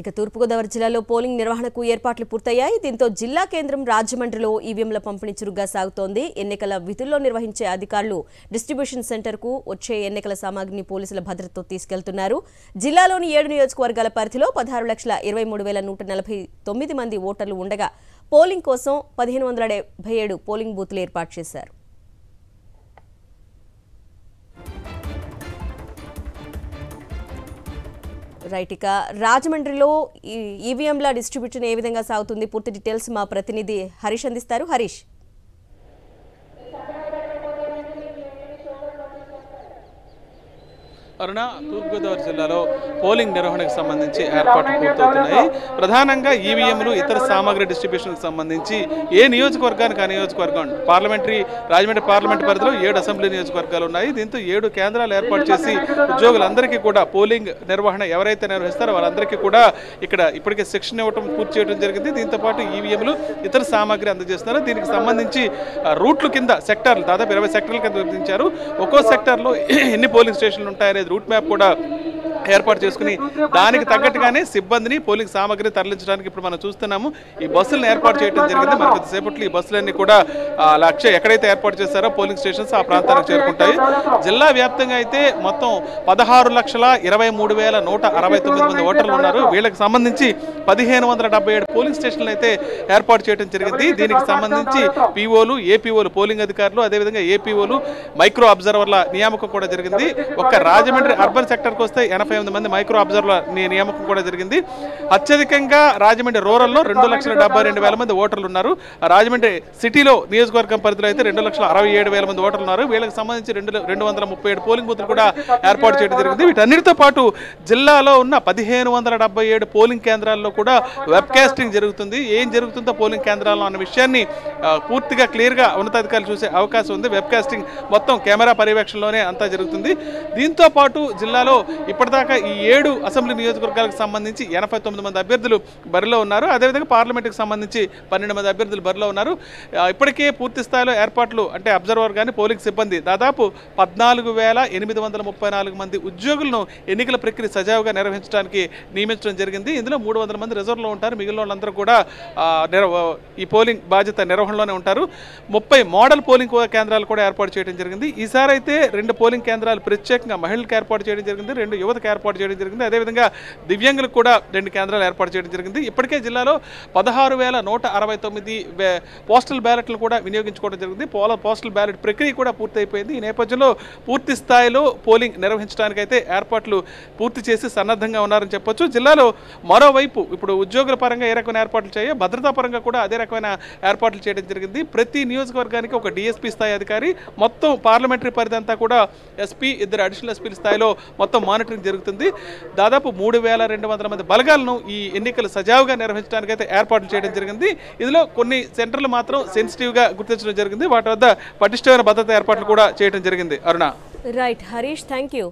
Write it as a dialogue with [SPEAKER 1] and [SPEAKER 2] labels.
[SPEAKER 1] ఇక తూర్పుగోదావరి జిల్లాలో పోలింగ్ నిర్వహణకు ఏర్పాట్లు పూర్తయ్యాయి. దీంతో జిల్లా కేంద్రం రాజమండ్రిలో ఈవీఎంల పంపిణీ చురుగ్గా సాగుతోంది. ఎన్నికల విధుల్లో నిర్వహించే అధికారులు డిస్ట్రిబ్యూషన్ సెంటర్కు వచ్చే ఎన్నికల సామాగ్రిని పోలీసుల భద్రతతో తీసుకెళ్తున్నారు. జిల్లాలోని 7 నియోజకవర్గాల పరిధిలో 16,23,149 మంది ఓటర్లు ఉండగా పోలింగ్ కోసం 1,577 పోలింగ్ బూత్లు ఏర్పాటు చేశారు. రైట్, ఇక రాజమండ్రిలో ఈవీఎంల డిస్ట్రిబ్యూషన్ ఏ విధంగా సాగుతుంది పూర్తి డీటెయిల్స్ మా ప్రతినిధి హరీష్ అందిస్తారు. హరీష్,
[SPEAKER 2] అరుణ, తూర్పుగోదావరి జిల్లాలో పోలింగ్ నిర్వహణకు సంబంధించి ఏర్పాట్లు పూర్తవుతున్నాయి. ప్రధానంగా ఈవీఎంలు ఇతర సామాగ్రి డిస్ట్రిబ్యూషన్కి సంబంధించి ఏ నియోజకవర్గానికి ఆ నియోజకవర్గం రాజమండ్రి పార్లమెంట్ పరిధిలో 7 అసెంబ్లీ నియోజకవర్గాలు ఉన్నాయి. దీంతో 7 కేంద్రాలు ఏర్పాటు చేసి ఉద్యోగులందరికీ కూడా పోలింగ్ నిర్వహణ ఎవరైతే నిర్వహిస్తారో వాళ్ళందరికీ కూడా ఇక్కడ ఇప్పటికే శిక్షణ ఇవ్వడం పూర్తి చేయడం జరిగింది. దీంతో పాటు ఈవీఎంలు ఇతర సామాగ్రి అందజేస్తున్నారు. దీనికి సంబంధించి రూట్ల కింద సెక్టార్లు దాదాపు 20 సెక్టార్ల కింద విభజించారు. ఒక్కో సెక్టార్లో ఎన్ని పోలింగ్ స్టేషన్లు ఉంటాయనేది రూట్ మ్యాప్ కూడా ఏర్పాటు చేసుకుని దానికి తగ్గట్టుగానే సిబ్బందిని పోలింగ్ సామాగ్రిని తరలించడానికి ఇప్పుడు మనం చూస్తున్నాము. ఈ బస్సులను ఏర్పాటు చేయడం జరిగింది. మరి కొద్దిసేపట్లో ఈ బస్సులన్నీ కూడా ఎక్కడైతే ఏర్పాటు చేస్తారో పోలింగ్ స్టేషన్స్ ఆ ప్రాంతానికి చేరుకుంటాయి. జిల్లా వ్యాప్తంగా అయితే మొత్తం 16,23,169 మంది ఓటర్లు ఉన్నారు. వీళ్ళకి సంబంధించి 1,577 పోలింగ్ స్టేషన్లు అయితే ఏర్పాటు చేయడం జరిగింది. దీనికి సంబంధించి పీఓలు, ఏపీఓలు, పోలింగ్ అధికారులు, అదేవిధంగా ఏపీఓలు, మైక్రో అబ్జర్వర్ల నియామకం కూడా జరిగింది. ఒక్క రాజమండ్రి అర్బన్ సెక్టర్కి వస్తే 88 మంది మైక్రో అబ్జర్వర్ల నియామకం కూడా జరిగింది. అత్యధికంగా రాజమండ్రి రూరల్లో 2,72,000 మంది ఓటర్లు ఉన్నారు. రాజమండ్రి సిటీలో నియోజకవర్గం పరిధిలో అయితే 2,67,000 మంది ఓటర్లు ఉన్నారు. వీళ్ళకి సంబంధించి 237 పోలింగ్ బూత్లు కూడా ఏర్పాటు చేయడం జరిగింది. వీటన్నిటితో పాటు జిల్లాలో ఉన్న 1,577 పోలింగ్ కేంద్రాల్లో కూడా వెబ్ కాస్టింగ్ జరుగుతుంది. ఏం జరుగుతుందో పోలింగ్ కేంద్రాల్లో అన్న విషయాన్ని పూర్తిగా క్లియర్గా ఉన్నతాధికారులు చూసే అవకాశం ఉంది. వెబ్ కాస్టింగ్ మొత్తం కెమెరా పర్యవేక్షణలోనే అంతా జరుగుతుంది. దీంతో పాటు జిల్లాలో ఇప్పటిదాకా ఈ 7 అసెంబ్లీ నియోజకవర్గాలకు సంబంధించి 89 మంది అభ్యర్థులు బరిలో ఉన్నారు. అదేవిధంగా పార్లమెంట్కి సంబంధించి 12 మంది అభ్యర్థులు బరిలో ఉన్నారు. ఇప్పటికే పూర్తి స్థాయిలో ఏర్పాట్లు అంటే అబ్జర్వర్ కానీ పోలింగ్ సిబ్బంది దాదాపు 14,834 మంది ఉద్యోగులను ఎన్నికల ప్రక్రియ సజావుగా నిర్వహించడానికి నియమించడం జరిగింది. ఇందులో 300 మంది రిజర్వ్లో ఉంటారు. మిగిలిన వాళ్ళందరూ కూడా ఈ పోలింగ్ బాధ్యత నిర్వహణలోనే ఉంటారు. 30 మోడల్ పోలింగ్ కేంద్రాలు కూడా ఏర్పాటు చేయడం జరిగింది. ఈసారి అయితే 2 పోలింగ్ కేంద్రాలు ప్రత్యేకంగా మహిళలకు ఏర్పాటు చేయడం జరిగింది, 2 యువతకు ఏర్పాటు చేయడం జరిగింది. అదేవిధంగా దివ్యాంగులకు కూడా 2 కేంద్రాలు ఏర్పాటు చేయడం జరిగింది. ఇప్పటికే జిల్లాలో 16,169 పోస్టల్ బ్యాలెట్లు కూడా వినియోగించుకోవడం జరిగింది. పోస్టల్ బ్యాలెట్ ప్రక్రియ కూడా పూర్తయిపోయింది. ఈ నేపథ్యంలో పూర్తి స్థాయిలో పోలింగ్ నిర్వహించడానికైతే ఏర్పాట్లు పూర్తి చేసి సన్నద్ధంగా ఉన్నారని చెప్పొచ్చు. జిల్లాలో మరోవైపు ఇప్పుడు ఉద్యోగుల పరంగా ఏ రకమైన ఏర్పాట్లు చేయాలి, భద్రతా పరంగా కూడా అదే రకమైన ఏర్పాట్లు చేయడం జరిగింది. ప్రతి నియోజకవర్గానికి ఒక డిఎస్పీ స్థాయి అధికారి, మొత్తం పార్లమెంటరీ పరిధి అంతా కూడా ఎస్పీ, 2 అడిషనల్ ఎస్పీల స్థాయిలో మొత్తం మానిటరింగ్ జరుగుతుంది. దాదాపు 3,200 మంది బలగాలను ఈ ఎన్నికలు సజావుగా నిర్వహించడానికి అయితే ఏర్పాట్లు చేయడం జరిగింది. ఇందులో కొన్ని సెంటర్లు మాత్రం సెన్సిటివ్గా గుర్తించడం జరిగింది. వాటి వద్ద పటిష్టమైన భద్రతా ఏర్పాట్లు కూడా చేయడం జరిగింది. Aruna.
[SPEAKER 1] Right Harish, thank you.